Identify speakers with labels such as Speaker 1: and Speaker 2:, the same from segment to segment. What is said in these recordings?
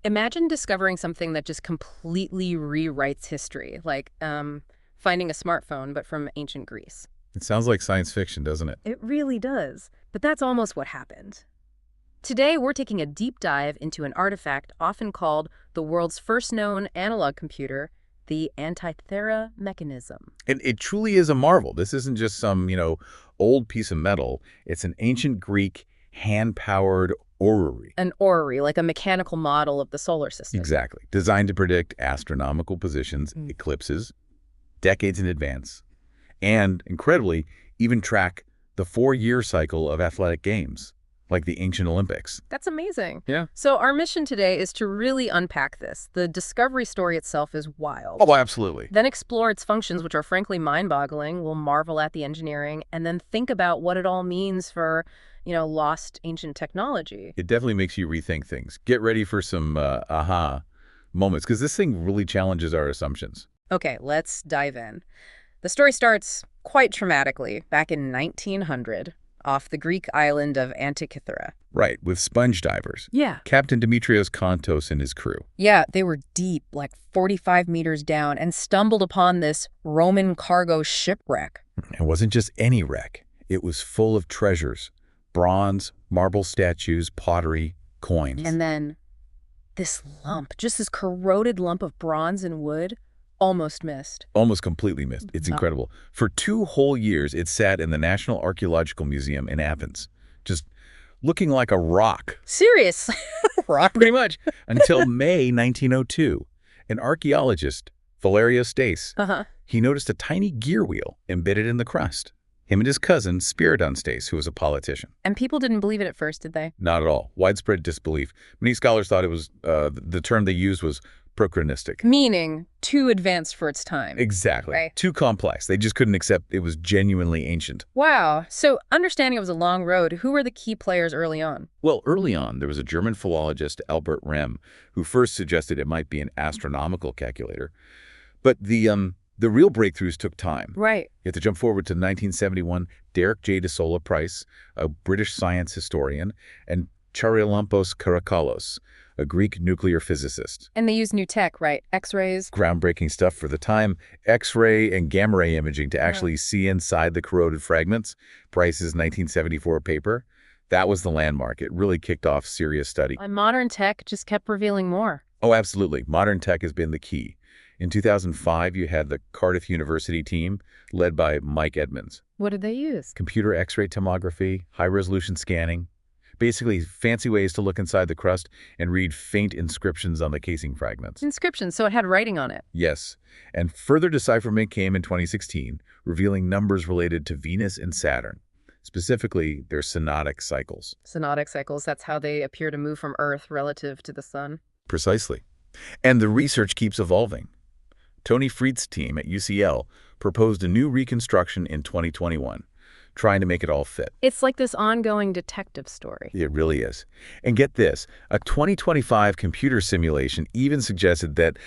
Speaker 1: Imagine discovering something that just completely rewrites history, like finding a smartphone, but from ancient Greece.
Speaker 2: It sounds like science fiction, doesn't it?
Speaker 1: It really does. But that's almost what happened. Today, we're taking a deep dive into an artifact often called the world's first known analog computer, the Antikythera Mechanism.
Speaker 2: And it truly is a marvel. This isn't just some, old piece of metal. It's an ancient Greek hand-powered orrery.
Speaker 1: An orrery, like a mechanical model of the solar system.
Speaker 2: Exactly. Designed to predict astronomical positions, eclipses, decades in advance, and, incredibly, even track the 4-year cycle of athletic games, like the ancient Olympics.
Speaker 1: That's amazing.
Speaker 2: Yeah.
Speaker 1: So our mission today is to really unpack this. The discovery story itself is wild.
Speaker 2: Oh, absolutely.
Speaker 1: Then explore its functions, which are frankly mind-boggling. We'll marvel at the engineering, and then think about what it all means for, lost ancient technology.
Speaker 2: It definitely makes you rethink things. Get ready for some aha moments, because this thing really challenges our assumptions.
Speaker 1: Okay, let's dive in. The story starts quite dramatically back in 1900 off the Greek island of Antikythera.
Speaker 2: Right, with sponge divers.
Speaker 1: Yeah.
Speaker 2: Captain Demetrios Kontos and his crew.
Speaker 1: Yeah, they were deep, like 45 meters down, and stumbled upon this Roman cargo shipwreck.
Speaker 2: It wasn't just any wreck. It was full of treasures. Bronze, marble statues, pottery, coins.
Speaker 1: And then this lump, just this corroded lump of bronze and wood, almost missed.
Speaker 2: Almost completely missed. It's incredible. For 2 whole years, it sat in the National Archaeological Museum in Athens, just looking like a rock.
Speaker 1: Serious?
Speaker 2: Rock, pretty much. Until May 1902, an archaeologist, Valerios Stace, he noticed a tiny gear wheel embedded in the crust. Him and his cousin, Spiridon Stace, who was a politician.
Speaker 1: And people didn't believe it at first, did they?
Speaker 2: Not at all. Widespread disbelief. Many scholars thought it was, the term they used was prochronistic.
Speaker 1: Meaning too advanced for its time.
Speaker 2: Exactly.
Speaker 1: Right.
Speaker 2: Too complex. They just couldn't accept it was genuinely ancient.
Speaker 1: Wow. So understanding it was a long road, who were the key players early on?
Speaker 2: Well, early on, there was a German philologist, Albert Rehm, who first suggested it might be an astronomical calculator. But the real breakthroughs took time.
Speaker 1: Right.
Speaker 2: You have to jump forward to 1971, Derek J. de Sola Price, a British science historian, and Charalampos Karakalos, a Greek nuclear physicist.
Speaker 1: And they used new tech, right? X-rays.
Speaker 2: Groundbreaking stuff for the time. X-ray and gamma ray imaging to actually see inside the corroded fragments. Price's 1974 paper. That was the landmark. It really kicked off serious study.
Speaker 1: And modern tech just kept revealing more.
Speaker 2: Oh, absolutely. Modern tech has been the key. In 2005, you had the Cardiff University team led by Mike Edmonds.
Speaker 1: What did they use?
Speaker 2: Computer X-ray tomography, high-resolution scanning. Basically, fancy ways to look inside the crust and read faint inscriptions on the casing fragments.
Speaker 1: Inscriptions, so it had writing on it.
Speaker 2: Yes, and further decipherment came in 2016, revealing numbers related to Venus and Saturn, specifically their synodic cycles.
Speaker 1: Synodic cycles, that's how they appear to move from Earth relative to the sun.
Speaker 2: Precisely. And the research keeps evolving. Tony Freed's team at UCL proposed a new reconstruction in 2021, trying to make it all fit.
Speaker 1: It's like this ongoing detective story.
Speaker 2: It really is. And get this, a 2025 computer simulation even suggested that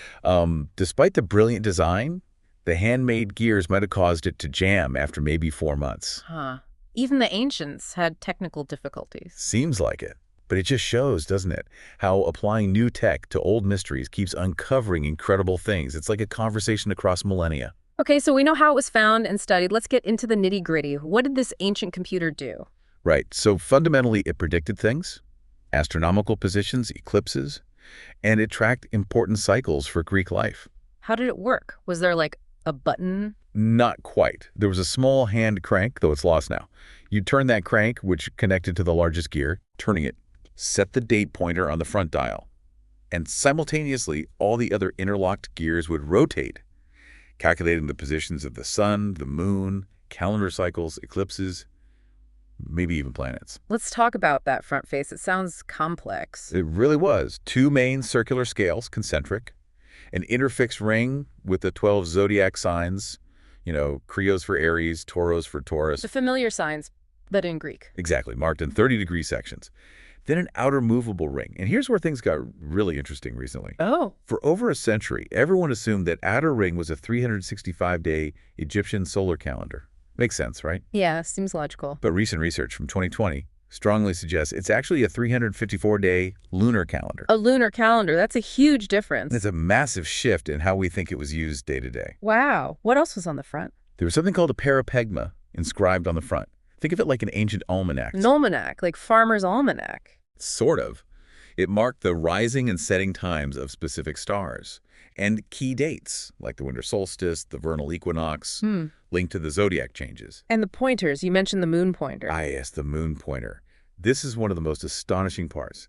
Speaker 2: despite the brilliant design, the handmade gears might have caused it to jam after maybe 4 months.
Speaker 1: Huh. Even the ancients had technical difficulties.
Speaker 2: Seems like it. But it just shows, doesn't it, how applying new tech to old mysteries keeps uncovering incredible things. It's like a conversation across millennia.
Speaker 1: Okay, so we know how it was found and studied. Let's get into the nitty-gritty. What did this ancient computer do?
Speaker 2: Right. So fundamentally, it predicted things, astronomical positions, eclipses, and it tracked important cycles for Greek life.
Speaker 1: How did it work? Was there like a button?
Speaker 2: Not quite. There was a small hand crank, though it's lost now. You'd turn that crank, which connected to the largest gear, turning it, set the date pointer on the front dial, and simultaneously all the other interlocked gears would rotate, calculating the positions of the sun, the moon, calendar cycles, eclipses, maybe even planets.
Speaker 1: Let's talk about that front face. It sounds complex.
Speaker 2: It really was. 2 main circular scales, concentric, an interfixed ring with the 12 zodiac signs, Creos for Aries, Tauros for Taurus.
Speaker 1: The familiar signs, but in Greek.
Speaker 2: Exactly, marked in 30-degree sections. Then an outer movable ring. And here's where things got really interesting recently.
Speaker 1: Oh.
Speaker 2: For over a century, everyone assumed that outer ring was a 365-day Egyptian solar calendar. Makes sense, right?
Speaker 1: Yeah, seems logical.
Speaker 2: But recent research from 2020 strongly suggests it's actually a 354-day lunar calendar.
Speaker 1: A lunar calendar, that's a huge difference.
Speaker 2: It's a massive shift in how we think it was used day to day.
Speaker 1: Wow. What else was on the front?
Speaker 2: There was something called a parapegma inscribed on the front. Think of it like an ancient almanac.
Speaker 1: An almanac, like Farmer's Almanac.
Speaker 2: Sort of. It marked the rising and setting times of specific stars and key dates, like the winter solstice, the vernal equinox, linked to the zodiac changes.
Speaker 1: And the pointers, you mentioned the moon pointer.
Speaker 2: Yes, the moon pointer. This is one of the most astonishing parts.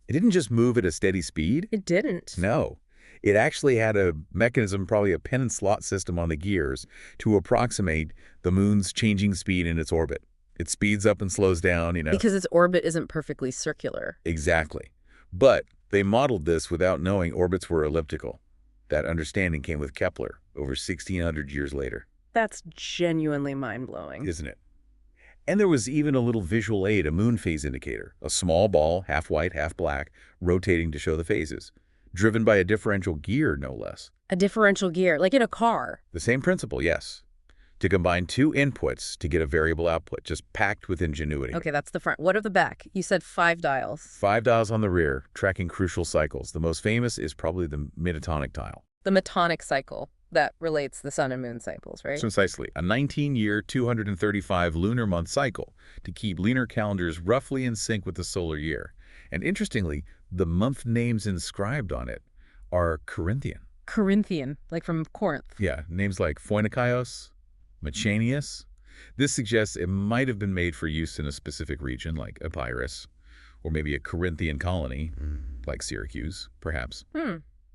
Speaker 2: It didn't just move at a steady speed.
Speaker 1: It didn't.
Speaker 2: No. It actually had a mechanism, probably a pin and slot system on the gears, to approximate the moon's changing speed in its orbit. It speeds up and slows down,
Speaker 1: Because its orbit isn't perfectly circular.
Speaker 2: Exactly. But they modeled this without knowing orbits were elliptical. That understanding came with Kepler over 1,600 years later.
Speaker 1: That's genuinely mind-blowing.
Speaker 2: Isn't it? And there was even a little visual aid, a moon phase indicator, a small ball, half white, half black, rotating to show the phases, driven by a differential gear, no less.
Speaker 1: A differential gear, like in a car.
Speaker 2: The same principle, yes. To combine two inputs to get a variable output, just packed with ingenuity.
Speaker 1: Okay, that's the front. What of the back? You said 5 dials.
Speaker 2: 5 dials on the rear, tracking crucial cycles. The most famous is probably the Metonic dial.
Speaker 1: The Metonic cycle that relates the sun and moon cycles, right?
Speaker 2: Precisely. A 19-year, 235 lunar month cycle to keep lunar calendars roughly in sync with the solar year. And interestingly, the month names inscribed on it are Corinthian.
Speaker 1: Corinthian, like from Corinth.
Speaker 2: Yeah, names like Phoenikaios, Machanius. This suggests it might have been made for use in a specific region, like Epirus, or maybe a Corinthian colony, like Syracuse, perhaps.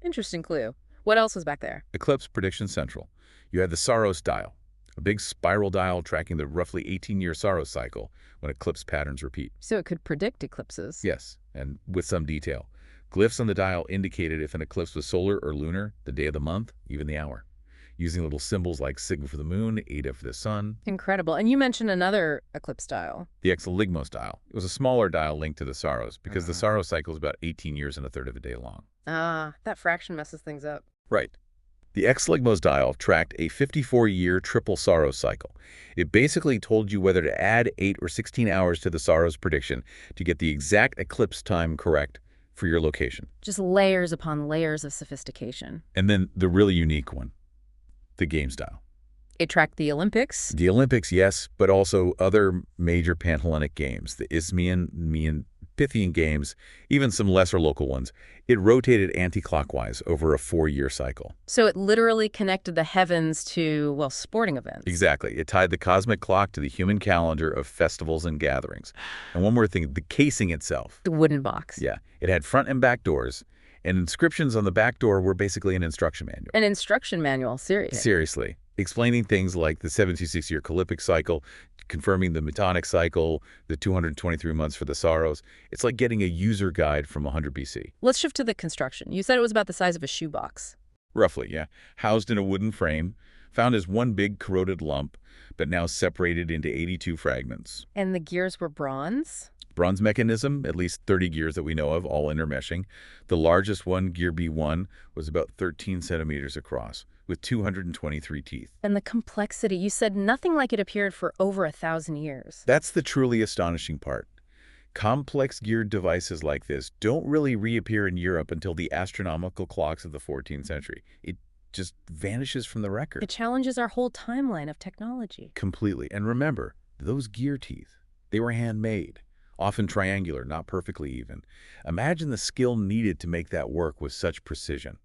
Speaker 1: Interesting clue. What else was back there?
Speaker 2: Eclipse Prediction Central. You had the Saros dial, a big spiral dial tracking the roughly 18-year Saros cycle when eclipse patterns repeat.
Speaker 1: So it could predict eclipses.
Speaker 2: Yes, and with some detail. Glyphs on the dial indicated if an eclipse was solar or lunar, the day of the month, even the hour, using little symbols like sigma for the moon, eta for the sun.
Speaker 1: Incredible. And you mentioned another eclipse dial.
Speaker 2: The Exeligmos dial. It was a smaller dial linked to the Saros because the Saros cycle is about 18 years and a third of a day long.
Speaker 1: That fraction messes things up.
Speaker 2: Right. The Exeligmos dial tracked a 54-year triple Saros cycle. It basically told you whether to add 8 or 16 hours to the Saros prediction to get the exact eclipse time correct for your location.
Speaker 1: Just layers upon layers of sophistication.
Speaker 2: And then the really unique one, the games dial.
Speaker 1: It tracked the Olympics.
Speaker 2: The Olympics, yes, but also other major Panhellenic games, the Isthmian, Nemean, Pythian games, even some lesser local ones. It rotated anti-clockwise over a 4-year cycle.
Speaker 1: So it literally connected the heavens to, well, sporting events.
Speaker 2: Exactly. It tied the cosmic clock to the human calendar of festivals and gatherings. And one more thing, the casing itself.
Speaker 1: The wooden box.
Speaker 2: Yeah. It had front and back doors, and inscriptions on the back door were basically an instruction manual.
Speaker 1: An instruction manual, seriously.
Speaker 2: Seriously. Explaining things like the 76-year Calippic cycle, confirming the Metonic cycle, the 223 months for the Saros. It's like getting a user guide from 100 BC.
Speaker 1: Let's shift to the construction. You said it was about the size of a shoebox.
Speaker 2: Roughly, yeah. Housed in a wooden frame, found as one big corroded lump, but now separated into 82 fragments.
Speaker 1: And the gears were bronze?
Speaker 2: Bronze mechanism, at least 30 gears that we know of, all intermeshing. The largest one, gear B1, was about 13 centimeters across, with 223 teeth.
Speaker 1: And the complexity, you said nothing like it appeared for over 1,000 years.
Speaker 2: That's the truly astonishing part. Complex geared devices like this don't really reappear in Europe until the astronomical clocks of the 14th century. It just vanishes from the record.
Speaker 1: It challenges our whole timeline of technology.
Speaker 2: Completely. And remember, those gear teeth, they were handmade, often triangular, not perfectly even. Imagine the skill needed to make that work with such precision.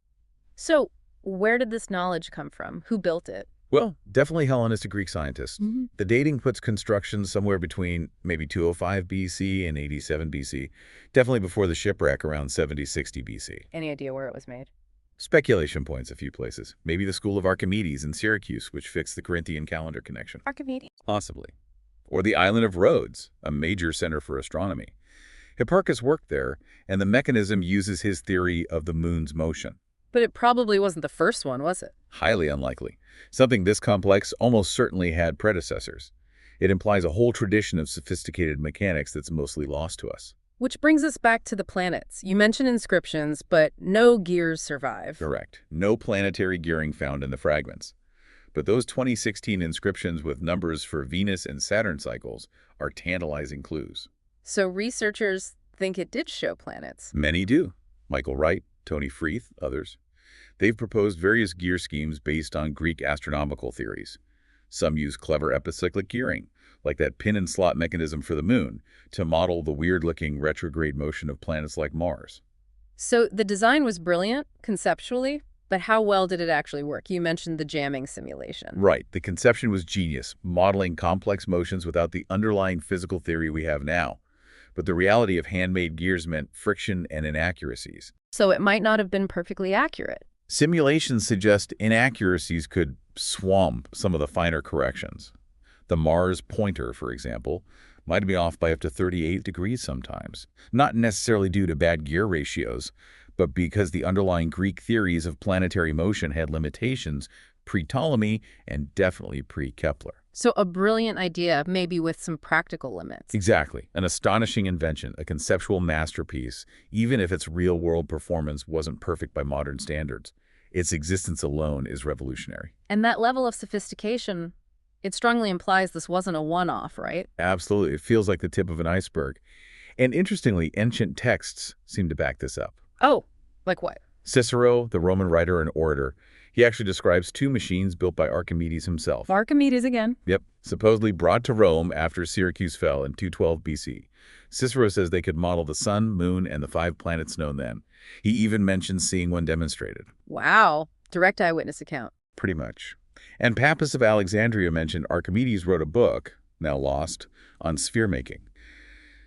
Speaker 1: So, where did this knowledge come from? Who built it?
Speaker 2: Well, definitely Hellenistic Greek scientists. The dating puts construction somewhere between maybe 205 BC and 87 BC, definitely before the shipwreck around 70-60 BC.
Speaker 1: Any idea where it was made?
Speaker 2: Speculation points a few places. Maybe the school of Archimedes in Syracuse, which fixed the Corinthian calendar connection.
Speaker 1: Archimedes?
Speaker 2: Possibly. Or the island of Rhodes, a major center for astronomy. Hipparchus worked there, and the mechanism uses his theory of the moon's motion.
Speaker 1: But it probably wasn't the first one, was it?
Speaker 2: Highly unlikely. Something this complex almost certainly had predecessors. It implies a whole tradition of sophisticated mechanics that's mostly lost to us.
Speaker 1: Which brings us back to the planets. You mentioned inscriptions, but no gears survive.
Speaker 2: Correct. No planetary gearing found in the fragments. But those 2016 inscriptions with numbers for Venus and Saturn cycles are tantalizing clues.
Speaker 1: So researchers think it did show planets.
Speaker 2: Many do. Michael Wright, Tony Freeth, others. They've proposed various gear schemes based on Greek astronomical theories. Some use clever epicyclic gearing, like that pin and slot mechanism for the moon, to model the weird-looking retrograde motion of planets like Mars.
Speaker 1: So the design was brilliant, conceptually, but how well did it actually work? You mentioned the jamming simulation.
Speaker 2: Right, the conception was genius, modeling complex motions without the underlying physical theory we have now. But the reality of handmade gears meant friction and inaccuracies.
Speaker 1: So it might not have been perfectly accurate.
Speaker 2: Simulations suggest inaccuracies could swamp some of the finer corrections. The Mars pointer, for example, might be off by up to 38 degrees sometimes, not necessarily due to bad gear ratios, but because the underlying Greek theories of planetary motion had limitations pre-Ptolemy and definitely pre-Kepler.
Speaker 1: So a brilliant idea, maybe with some practical limits.
Speaker 2: Exactly. An astonishing invention, a conceptual masterpiece, even if its real-world performance wasn't perfect by modern standards. Its existence alone is revolutionary.
Speaker 1: And that level of sophistication, it strongly implies this wasn't a one-off, right?
Speaker 2: Absolutely. It feels like the tip of an iceberg. And interestingly, ancient texts seem to back this up.
Speaker 1: Oh, like what?
Speaker 2: Cicero, the Roman writer and orator, he actually describes two machines built by Archimedes himself.
Speaker 1: Archimedes again.
Speaker 2: Yep, supposedly brought to Rome after Syracuse fell in 212 BC. Cicero says they could model the sun, moon, and the 5 planets known then. He even mentions seeing one demonstrated.
Speaker 1: Wow. Direct eyewitness account.
Speaker 2: Pretty much. And Pappus of Alexandria mentioned Archimedes wrote a book, now lost, on sphere making.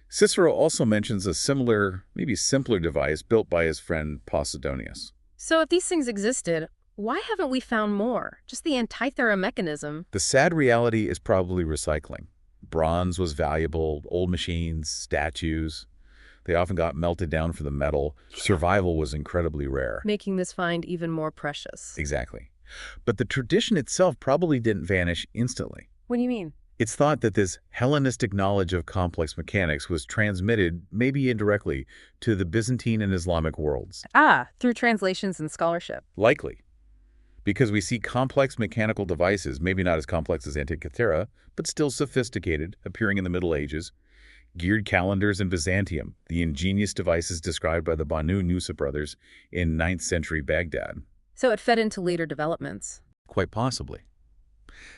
Speaker 2: Cicero also mentions a similar, maybe simpler device built by his friend Posidonius.
Speaker 1: So if these things existed, why haven't we found more? Just the Antikythera Mechanism.
Speaker 2: The sad reality is probably recycling. Bronze was valuable, old machines, statues. They often got melted down for the metal. Survival was incredibly rare.
Speaker 1: Making this find even more precious.
Speaker 2: Exactly. But the tradition itself probably didn't vanish instantly.
Speaker 1: What do you mean?
Speaker 2: It's thought that this Hellenistic knowledge of complex mechanics was transmitted, maybe indirectly, to the Byzantine and Islamic worlds.
Speaker 1: Ah, through translations and scholarship.
Speaker 2: Likely. Because we see complex mechanical devices, maybe not as complex as Antikythera, but still sophisticated, appearing in the Middle Ages. Geared calendars in Byzantium, the ingenious devices described by the Banu Nusa brothers in 9th century Baghdad.
Speaker 1: So it fed into later developments.
Speaker 2: Quite possibly.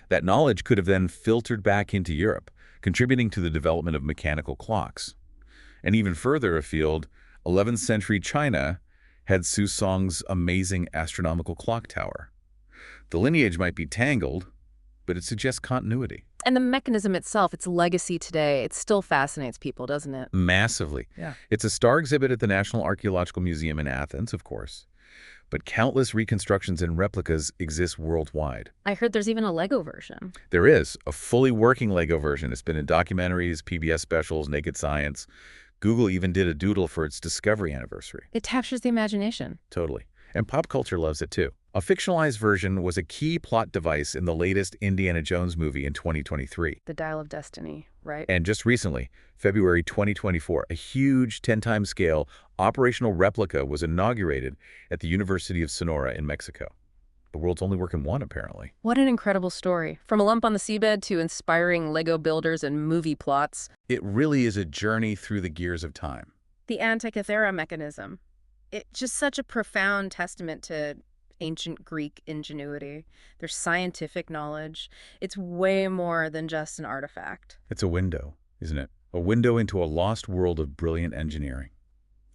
Speaker 2: That knowledge could have then filtered back into Europe, contributing to the development of mechanical clocks. And even further afield, 11th century China had Susong's amazing astronomical clock tower. The lineage might be tangled, but it suggests continuity.
Speaker 1: And the mechanism itself, its legacy today, it still fascinates people, doesn't it?
Speaker 2: Massively.
Speaker 1: Yeah.
Speaker 2: It's a star exhibit at the National Archaeological Museum in Athens, of course. But countless reconstructions and replicas exist worldwide.
Speaker 1: I heard there's even a Lego version.
Speaker 2: There is a fully working Lego version. It's been in documentaries, PBS specials, Naked Science. Google even did a doodle for its discovery anniversary.
Speaker 1: It captures the imagination.
Speaker 2: Totally. And pop culture loves it too. A fictionalized version was a key plot device in the latest Indiana Jones movie in 2023.
Speaker 1: The Dial of Destiny, right?
Speaker 2: And just recently, February 2024, a huge 10-time scale operational replica was inaugurated at the University of Sonora in Mexico. The world's only working one, apparently.
Speaker 1: What an incredible story. From a lump on the seabed to inspiring Lego builders and movie plots.
Speaker 2: It really is a journey through the gears of time.
Speaker 1: The Antikythera Mechanism. It's just such a profound testament to ancient Greek ingenuity. Their scientific knowledge. It's way more than just an artifact.
Speaker 2: It's a window, isn't it? A window into a lost world of brilliant engineering.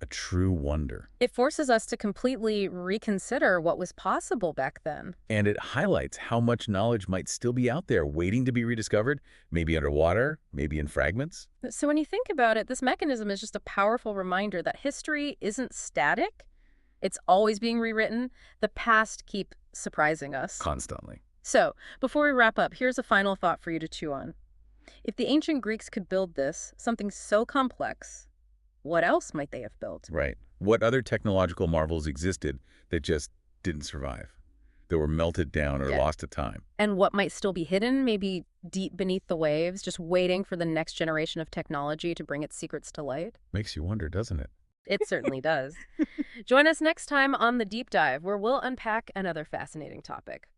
Speaker 2: A true wonder.
Speaker 1: It forces us to completely reconsider what was possible back then.
Speaker 2: And it highlights how much knowledge might still be out there waiting to be rediscovered, maybe underwater, maybe in fragments.
Speaker 1: So when you think about it, this mechanism is just a powerful reminder that history isn't static. It's always being rewritten. The past keeps surprising us.
Speaker 2: Constantly.
Speaker 1: So, before we wrap up, here's a final thought for you to chew on. If the ancient Greeks could build this, something so complex, what else might they have built?
Speaker 2: Right. What other technological marvels existed that just didn't survive? That were melted down or lost to time?
Speaker 1: And what might still be hidden, maybe deep beneath the waves, just waiting for the next generation of technology to bring its secrets to light?
Speaker 2: Makes you wonder, doesn't it?
Speaker 1: It certainly does. Join us next time on The Deep Dive, where we'll unpack another fascinating topic.